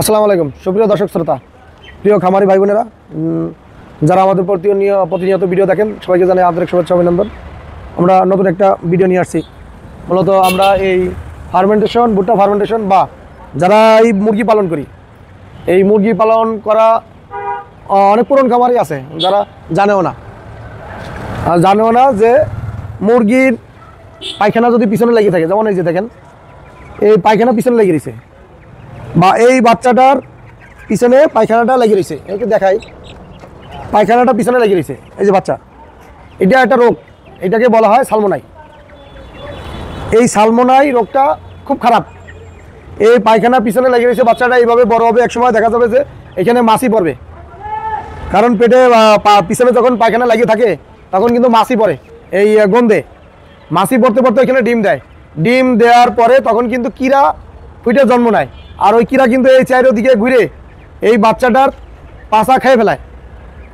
আসসালামু আলাইকুম সুপ্রিয় দর্শক শ্রোতা, প্রিয় খামারি ভাই বোনেরা, যারা আমাদের প্রতিনিয়ত ভিডিও দেখেন সবাইকে জানাই আন্তরিক শুভেচ্ছা অভিনন্দন। আমরা নতুন একটা ভিডিও নিয়ে আসছি। মূলত আমরা এই ফার্মেন্টেশন, ভুট্টা ফার্মেন্টেশন বা যারা এই মুরগি পালন করি, এই মুরগি পালন করা অনেক পুরনো খামারই আছে যারা জানেও না যে মুরগির পায়খানা যদি পিছনে লেগে থাকে, যেমন এই যে দেখেন এই পায়খানা পিছনে লেগে রয়েছে বা এই বাচ্চাটার পিছনে পায়খানাটা লেগে রয়েছে, একে দেখাই, পায়খানাটা পিছনে লেগে রয়েছে, এই যে বাচ্চা, এটা একটা রোগ, এটাকে বলা হয় সালমোনাই। এই সালমোনাই রোগটা খুব খারাপ। এই পায়খানা পিছনে লেগে রয়েছে, বাচ্চাটা এইভাবে বড় হবে, একসময় দেখা যাবে যে এখানে মাছি পড়বে, কারণ পেটে পিছনে যখন পায়খানা লাগিয়ে থাকে তখন কিন্তু মাছি পড়ে, এই গন্ধে মাছি পড়তে পড়তে এখানে ডিম দেয়, ডিম দেওয়ার পরে তখন কিন্তু কিরা ওইটা জন্ম নেয়, আর ওই কিরা কিন্তু এই চারিদিকে ঘুরে এই বাচ্চাটার পাছা খেয়ে ফেলায়।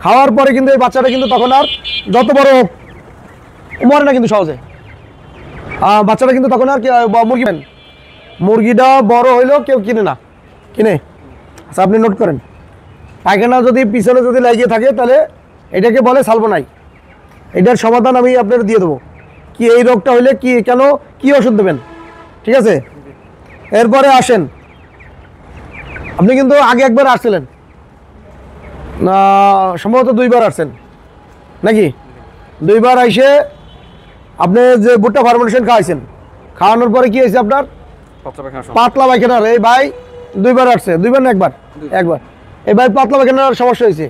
খাওয়ার পরে কিন্তু এই বাচ্চাটা কিন্তু তখন আর যত বড় হোক মরে না কিন্তু সহজে, বাচ্চাটা কিন্তু তখন আর মুরগিটা বড় হইলেও কেউ কিনে। আচ্ছা, আপনি নোট করেন, পায়খানা যদি পিছনে যদি লাগিয়ে থাকে তাহলে এটাকে বলে সালমোনাই। এটার সমাধান আমি আপনার দিয়ে দেবো, কি এই রোগটা হইলে কি ওষুধ দেবেন, ঠিক আছে? এরপরে আসেন, আপনি কিন্তু আগে একবার আসছিলেন না, সম্ভবত 2বার আসছেন নাকি? 2বার আইসে আপনি যে ভুট্টা ফার্মেন্টেশন খাওয়াইছেন, খাওয়ানোর পরে কি হয়েছে আপনার? পাতলা পায়খানার। এই ভাই 2বার আসছে, 2বার না একবার এই ভাই পাতলা পায়খানার সমস্যা হয়েছে।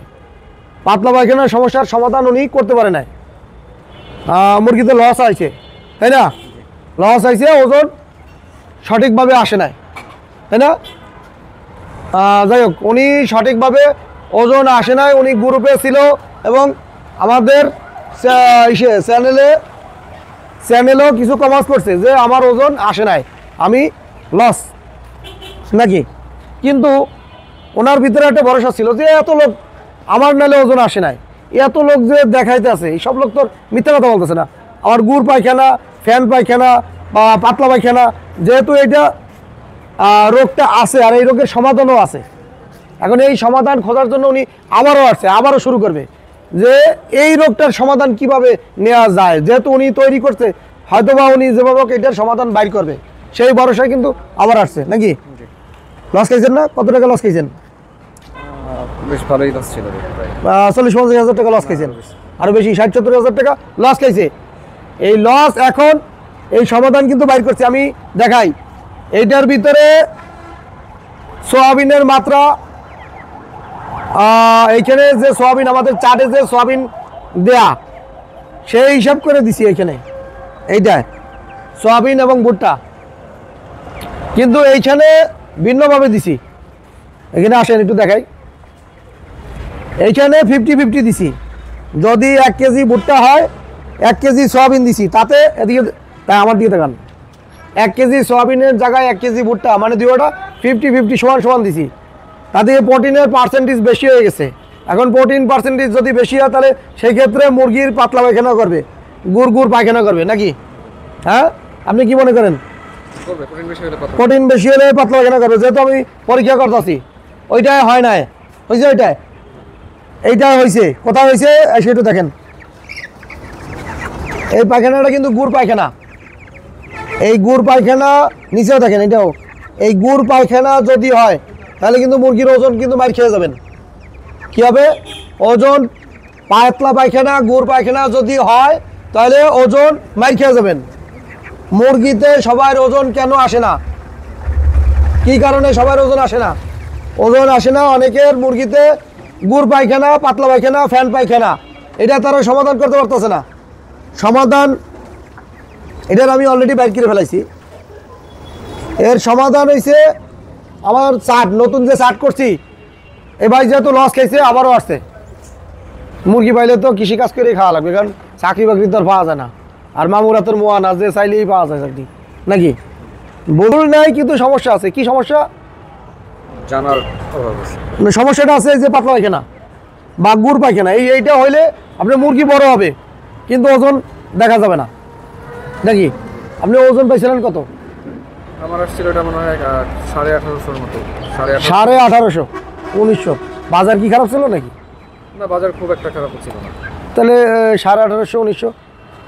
পাতলা পায়খানার সমস্যার সমাধান উনি করতে পারে নাই, মুরগিতে লস আইছে, তাই না? লস আইছে, ওজন সঠিকভাবে আসে নাই, তাই না? যাই হোক, উনি সঠিকভাবে ওজন আসে নাই, উনি গ্রুপে ছিল এবং আমাদের চ্যানেলেও কিছু কমেন্টস করছে যে আমার ওজন আসে নাই, আমি লস নাকি। কিন্তু ওনার ভিতরে একটা ভরসা ছিল যে এত লোক আমার নালে ওজন আসে নাই, এত লোক যে দেখাইতে আছে, এই সব লোক তোর মিথ্যা কথা বলতেছে না। আমার গুড় পায়খানা, ফ্যান পায়খানা বা পাতলা পায়খানা, যেহেতু এইটা রোগটা আছে আর এই রোগের সমাধানও আছে, এখন এই সমাধান খোঁজার জন্য উনি আবারও শুরু করবে যে এই রোগটার সমাধান কিভাবে নেওয়া যায়। যেহেতু উনি তৈরি করছে, হয়তোবা উনি যেভাবে এটার সমাধান বাইর করবে, সেই ভরসায় কিন্তু আবার আসছে নাকি। লস খাইছেন না? কত টাকা লস খাইছেন? বেশ ভালোই লস ছিল, 40-50 হাজার টাকা লস খাইছেন, আরো বেশি 60-70 হাজার টাকা লস খাইছে। এই লস এখন এই সমাধান কিন্তু বাইর করছে, আমি দেখাই। এইটার ভিতরে সোয়াবিনের মাত্রা, এইখানে যে সোয়াবিন আমাদের চাটে যে সোয়াবিন দেয়া, সেই হিসাব করে দিছি এইখানে, এইটায় সোয়াবিন এবং ভুট্টা, কিন্তু এইখানে ভিন্নভাবে দিছি। এখানে আসেন একটু দেখাই, এইখানে 50-50 দিছি। যদি 1 কেজি ভুট্টা হয়, 1 কেজি সোয়াবিন দিছি, তাতে এদিকে তাই আমার দিকে দেখান, 1 কেজি সোয়াবিনের জায়গায় 1 কেজি ভুট্টা, মানে দুইটা 50-50 সমান দিছি। তাতে প্রোটিনের পার্সেন্টেজ বেশি হয়ে গেছে। এখন প্রোটিন পার্সেন্টেজ যদি বেশি হয় তাহলে সেই ক্ষেত্রে মুরগির পাতলা পায়খানা করবে, গুড় পায়খানা করবে নাকি? হ্যাঁ, আপনি কি মনে করেন? প্রোটিন বেশি হলে পাতলা পায়খানা করবে, যেহেতু আমি পরীক্ষা করতেছি। ওইটাই হয় নাই, হয়েছে এইটাই হয়েছে। কোথায় হয়েছে সেটা দেখেন, এই পায়খানাটা কিন্তু গুড় পায়খানা। এই গুড় পায়খানা নিচেও দেখেন, এটাও এই গুড় পায়খানা যদি হয় তাহলে কিন্তু মুরগির ওজন কিন্তু মার খেয়ে যাবেন। কি হবে? ওজন, পাতলা পায়খানা, গুড় পায়খানা যদি হয় তাহলে ওজন মার খেয়ে যাবেন। মুরগিতে সবার ওজন কেন আসে না? কি কারণে সবার ওজন আসে না? ওজন আসে না অনেকের মুরগিতে গুড় পায়খানা, পাতলা পায়খানা, ফ্যান পায়খানা, এটা তারা সমাধান করতে পারতেছে না। সমাধান এটার আমি অলরেডি বাইর করে ফেলাইছি। এর সমাধান হয়েছে আমার চাট, নতুন যে চাট করছি, এই ভাই যেহেতু লস খাইছে আবারও আসছে। মুরগি পাইলে তো কৃষিকাজ করেই খাওয়া লাগবে, কারণ চাকরি বাকরি তো আর পাওয়া যায় না, আর মামুরা তোর মোয়া না যে চাইলেই পাওয়া যায় চাকরি নাকি। ভুল নাই, কিন্তু সমস্যা আছে। কি সমস্যা? জানার সমস্যাটা আছে যে পাতলা পায়খানা বা গুড় পায়খানা, এইটা হইলে আপনার মুরগি বড় হবে কিন্তু ওজন দেখা যাবে না নাকি। আপনি ওজন পাইছিলেন কত? আমার আসছিল এটা মনে হয় 1850-র মতো 1850। 1850, 1900। বাজার কি খারাপ ছিল নাকি? না, বাজার খুব একটা খারাপ ছিল না। তাহলে 1850, 1900।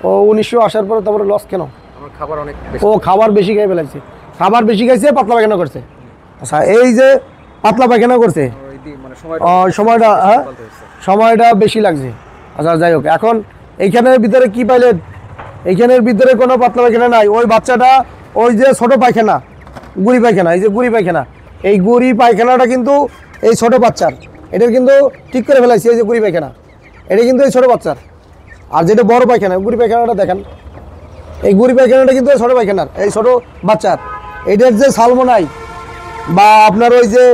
ও 1900 আসার পরে তারপরে লস কেন? আমার খাবার অনেক বেশি। ও খাবার বেশি খেয়ে ফেলাইছে, খাবার বেশি খাইছে, পাতলা পায়খানা করছে। আচ্ছা, এই যে পাতলা পায়খানা করছে, মানে সময়টা সময়টা বেশি লাগছে। আচ্ছা যাই হোক, এখন এইখানের ভিতরে কি পাইলেন? এইখানের ভিতরে কোনো পাতলা পায়খানা নাই। ওই বাচ্চাটা ওই যে ছোট পায়খানা, গুড়ি পায়খানা, এই যে গুড়ি পায়খানা, এই গুড়ি পায়খানাটা কিন্তু এই ছোট বাচ্চার, এটার কিন্তু ঠিক করে ফেলাইছে। এই যে গুড়ি পায়খানা, এটা কিন্তু এই ছোট বাচ্চার। আর যেটা বড় পায়খানা, গুড়ি পায়খানাটা দেখেন, এই গুড়ি পায়খানাটা কিন্তু ছোট পায়খানার, এই ছোট বাচ্চার। এটার যে সালমোনাই বা আপনার ওই যে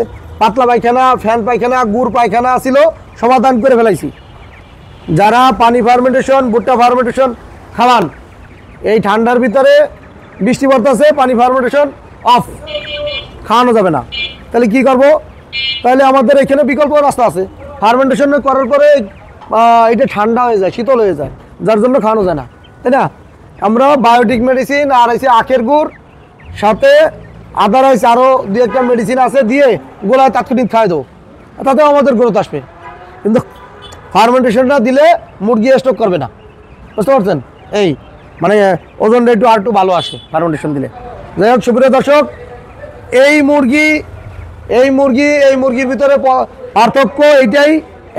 পাতলা পায়খানা, ফ্যান পায়খানা, গুড় পায়খানা ছিল, সমাধান করে ফেলাইছি। যারা পানি ফার্মেন্টেশন, ভুট্টা ফার্মেন্টেশন খাওয়ান, এই ঠান্ডার ভিতরে বৃষ্টি পড়তেছে, পানি ফার্মেন্টেশন অফ, খাওয়ানো যাবে না। তাহলে কি করব? তাহলে আমাদের এখানে বিকল্প রাস্তা আছে। ফার্মেন্টেশন করার পরে এটা ঠান্ডা হয়ে যায়, শীতল হয়ে যায়, যার জন্য খাওয়ানো যায় না, তাই না? আমরা বায়োটিক মেডিসিন আর আছে আখের গুড়, সাথে আদারওয়াইজ আরও দু একটা মেডিসিন আছে, দিয়ে গোলায় তাৎক্ষণিক খাওয়াই দেবো, তাতেও আমাদের গ্রোথ আসবে। কিন্তু ফার্মেন্টেশনটা দিলে মুরগি স্টক করবে না, বুঝতে পারছেন? এই মানে ওজনটা একটু আর একটু ভালো আসে ফার্মেন্টেশন দিলে। যাই হোক সুপ্রিয় দর্শক, এই মুরগির ভিতরে পার্থক্য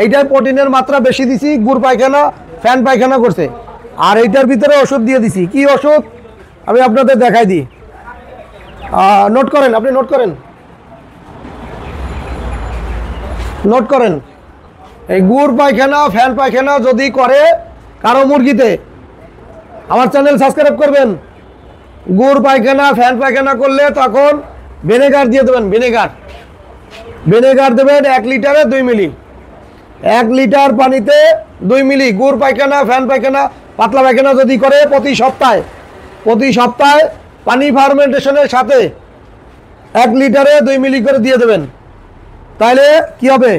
এইটাই প্রোটিনের মাত্রা বেশি দিছি, গুড় পায়খানা, ফ্যান পায়খানা করছে। আর এইটার ভিতরে ওষুধ দিয়ে দিছি। কি ওষুধ আমি আপনাদের দেখাই দিই, নোট করেন, আপনি নোট করেন। এই গুড় পায়খানা, ফ্যান পায়খানা যদি করে কারো মুরগিতে, আমার চ্যানেল সাবস্ক্রাইব করবেন। গুড় পায়খানা, ফ্যান পায়খানা করলে তখন ভিনেগার দিয়ে দেবেন, ভিনেগার দেবেন 1 লিটারে 2 মিলি, 1 লিটার পানিতে 2 মিলি। গুড় পায়খানা, ফ্যান পায়খানা, পাতলা পায়খানা যদি করে প্রতি সপ্তাহে পানি ফার্মেন্টেশনের সাথে 1 লিটারে 2 মিলি করে দিয়ে দেবেন। তাহলে কি হবে?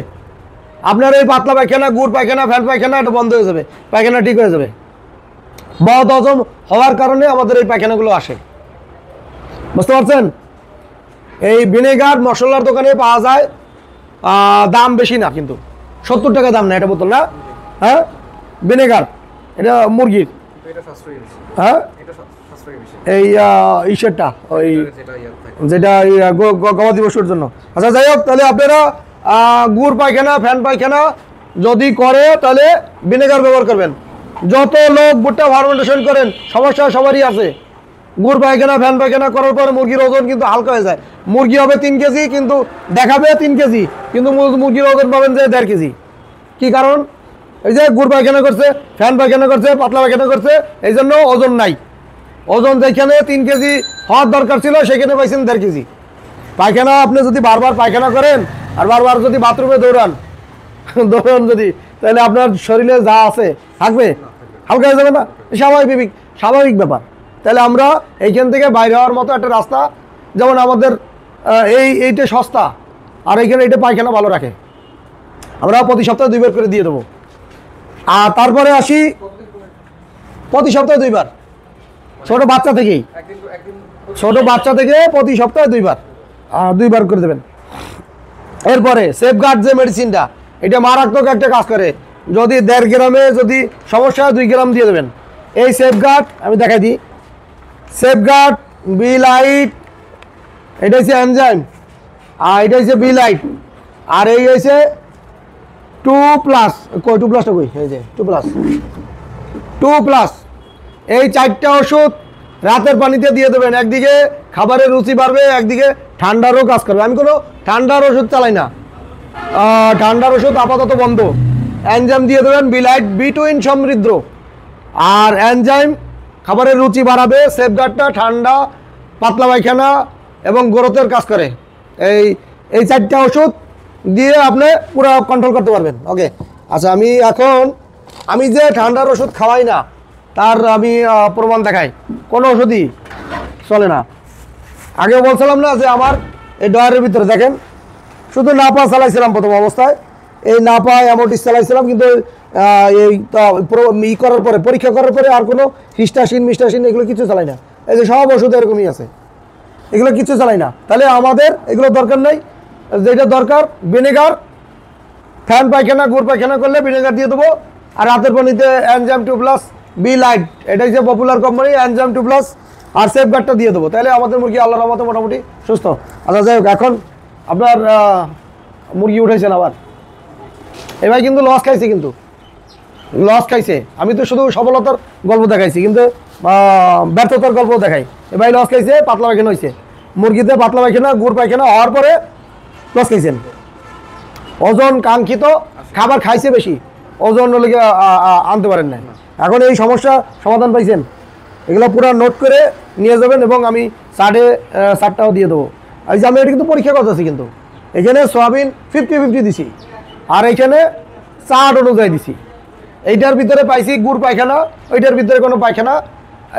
আপনার এই পাতলা পায়খানা, গুড় পায়খানা, ফ্যান পায়খানা এটা বন্ধ হয়ে যাবে, পায়খানা ঠিক হয়ে যাবে। বদ হজম হওয়ার কারণে আমাদের এই পায়খানাগুলো আসে, বুঝতে পারছেন? এই ভিনেগার মশলার দোকানে পাওয়া যায়, দাম বেশি না, কিন্তু 70 টাকা দাম না এটা বোতল, না? হ্যাঁ, ভিনেগার, এটা মুরগির, হ্যাঁ, এই ইসেরটা ওই যেটা গবাদি পশুর জন্য। আচ্ছা যাই হোক, তাহলে আপনারা গুড় পায়খানা, ফ্যান পায়খানা যদি করে তাহলে ভিনেগার ব্যবহার করবেন। যত লোক ভুট্টা ফার্মেন্টেশন করেন, সমস্যা সবারই আছে। গুড় পায়খানা, ফ্যান পায়খানা করার পর মুরগির ওজন কিন্তু হালকা হয়ে যায়। মুরগি হবে 3 কেজি, কিন্তু দেখাবে 3 কেজি, কিন্তু মুরগির ওজন পাবেন যে 1.5 কেজি। কি কারণ? এই যে গুড় পায়খানা করছে, ফ্যান পায়খানা করছে, পাতলা পায়খানা করছে, এই জন্য ওজন নাই। ওজন যেখানে 3 কেজি হওয়ার দরকার ছিল, সেখানে পাইছেন 1.5 কেজি। পায়খানা আপনি যদি বারবার পায়খানা করেন আর বারবার যদি বাথরুমে দৌড়ান যদি, তাহলে আপনার শরীরে যা আছে থাকবে, হালকা হয়ে যাবে না? স্বাভাবিক ব্যাপার। তাহলে আমরা এইখান থেকে বাইরে হওয়ার মতো একটা রাস্তা, যেমন আমাদের এইটা সস্তা, আর এইখানে এইটা পায়খানা ভালো রাখে, আমরা প্রতি সপ্তাহে 2 বার করে দিয়ে দেবো। আর তারপরে আসি, প্রতি সপ্তাহে 2 বার, ছোট বাচ্চা থেকে প্রতি সপ্তাহে 2 বার করে দেবেন। এরপরে সেফগার্ড যে মেডিসিনটা, এটা মারাত্মক একটা কাজ করে। যদি 1.5 গ্রামে যদি সমস্যা হয় 2 গ্রাম দিয়ে দেবেন। এই সেফগার্ড আমি দেখাই দিই, সেফগার্ড বি-লাইট, এটা হচ্ছে এনজাইম, আর এটা হচ্ছে বি-লাইট, আর এই হচ্ছে 2+, 2+টা কই, এই যে 2+, এই 4টা ওষুধ রাতের পানিতে দিয়ে দেবেন। একদিকে খাবারের রুচি বাড়বে, একদিকে ঠান্ডারও কাজ করবে। আমি কোনো ঠান্ডার ওষুধ চালাই না, ঠান্ডার ওষুধ আপাতত বন্ধ। এনজাইম দিয়ে দেবেন, বি-লাইট B2 সমৃদ্ধ, আর এনজাইম খাবারের রুচি বাড়াবে। সেফগার্ডটা ঠান্ডা, পাতলা পায়খানা এবং গ্রোথের কাজ করে। এই 4টা ওষুধ দিয়ে আপনি পুরো কন্ট্রোল করতে পারবেন। ওকে, আচ্ছা আমি যে ঠান্ডার ওষুধ খাওয়াই না, তার আমি প্রমাণ দেখাই। কোনো ওষুধই চলে না। আগেও বলছিলাম না যে আমার এই ডয়ারের ভিতরে দেখেন, শুধু নাপা চালাইছিলাম প্রথম অবস্থায়, এই নাপা অ্যামোটিস চালাইছিলাম, কিন্তু এই করার পরে, পরীক্ষা করার পরে আর কোনো হিস্টাসিন মিস্টাসিন এগুলো কিছু চালাই না। এই যে সব ওষুধ এরকমই আছে, এগুলো কিছু চালাই না। তাহলে আমাদের এগুলো দরকার নেই, যেটা দরকার ভিনেগার, ফ্যান পায়খানা গুড় পায়খানা করলে ভিনেগার দিয়ে দেবো। আর রাতের পানিতে এনজাইম 2+ বি লাইট, এটাই যে পপুলার কোম্পানি এনজাইম 2+ আর সেফগার্ডটা দিয়ে দেবো। তাহলে আমাদের মুরগি আল্লাহর রহমতে মোটামুটি সুস্থ। আচ্ছা যাই হোক, এখন আপনার মুরগি উঠেছেন আবার, এবার কিন্তু লস খাইছে, কিন্তু লস খাইছে। আমি তো শুধু সফলতার গল্প দেখাইছি, কিন্তু ব্যর্থতার গল্প দেখাই। এবার লস খাইছে, পাতলা পায়খানা হয়েছে মুরগিতে, পাতলা পায়খানা গুড় পায়খানা হওয়ার পরে লস খাইছেন। ওজন কাঙ্ক্ষিত খাবার খাইছে বেশি, ওজন হলে আনতে পারেন না। এখন এই সমস্যা সমাধান পাইছেন, এগুলো পুরো নোট করে নিয়ে যাবেন এবং আমি 7.5টাও দিয়ে দেবো। এই যে আমি এটা কিন্তু পরীক্ষা করতেছি, কিন্তু এখানে সয়াবিন 50-50 দিছি, আর এখানে চাট অনুযায়ী দিছি। এইটার ভিতরে পাইছি গুড় পায়খানা, ওইটার ভিতরে কোনো পায়খানা,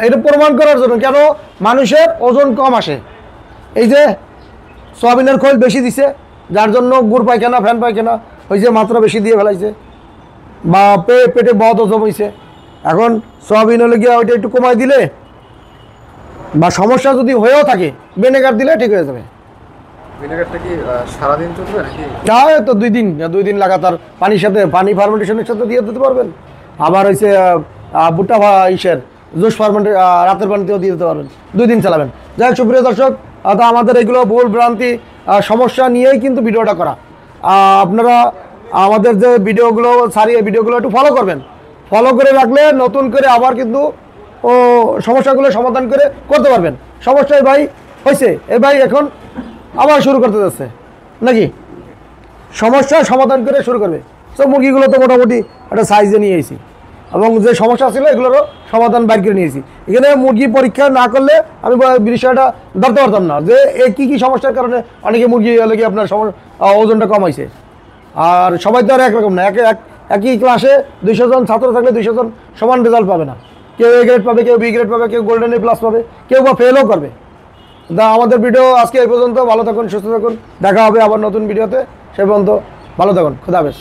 এটা প্রমাণ করার জন্য কেন মানুষের ওজন কম আসে। এই যে সয়াবিনের খোল বেশি দিছে, যার জন্য গুড় পায়খানা ফ্যান পায়খানা হয়েছে, মাত্রা বেশি দিয়ে ফেলাইছে, বা পেটে বদ হজম হয়েছে। এখন সয়াবিন হলে গিয়ে ওইটা একটু কমাই দিলে, বা সমস্যা যদি হয়েও থাকে ভিনেগার দিলে ঠিক হয়ে যাবে। ভিনেগারটা কি সারাদিন চলবে নাকি? না, তো 2 দিন লাগাতার পানির সাথে, পানি ফার্মেন্টেশনের সাথে দিয়ে দিতে পারবেন। আবার হয়েছে ভুট্টা জুস ফার্মেন্টে রাতের পানিতেও দিয়ে দিতে পারবেন, 2 দিন চালাবেন। যাই হোক সুপ্রিয় দর্শক, তো আমাদের এগুলো ভুল ভ্রান্তি সমস্যা নিয়েই কিন্তু ভিডিওটা করা। আপনারা আমাদের যে ভিডিওগুলো সারি, এই ভিডিওগুলো একটু ফলো করবেন, ফলো করে রাখলে নতুন করে আবার কিন্তু সমস্যাগুলো সমাধান করে করতে পারবেন। সমস্যা এই ভাই হয়েছে, এই ভাই এখন আবার শুরু করতে যাচ্ছে নাকি, সমস্যা সমাধান করে শুরু করবে। সব মুরগিগুলো তো মোটামুটি একটা সাইজে নিয়ে এসেছি, এবং যে সমস্যা ছিল এগুলোরও সমাধান বাইর করে নিয়েছি। এখানে মুরগি পরীক্ষা না করলে আমি বিষয়টা ধরতে পারতাম না যে কী কী সমস্যার কারণে অনেকে মুরগি হলে কি আপনার ওজনটা কমাইছে। আর সবাই তো আর একরকম না, একই ক্লাসে 200 জন ছাত্র থাকলে 200 জন সমান রেজাল্ট পাবে না। কেউ A গ্রেড পাবে, কেউ B গ্রেড পাবে, কেউ গোল্ডেন A+ পাবে, কেউ বা ফেলও করবে। আমাদের ভিডিও আজকে এই পর্যন্ত। ভালো থাকুন, সুস্থ থাকুন, দেখা হবে আবার নতুন ভিডিওতে। সে পর্যন্ত ভালো থাকুন, খুদা হাফেজ।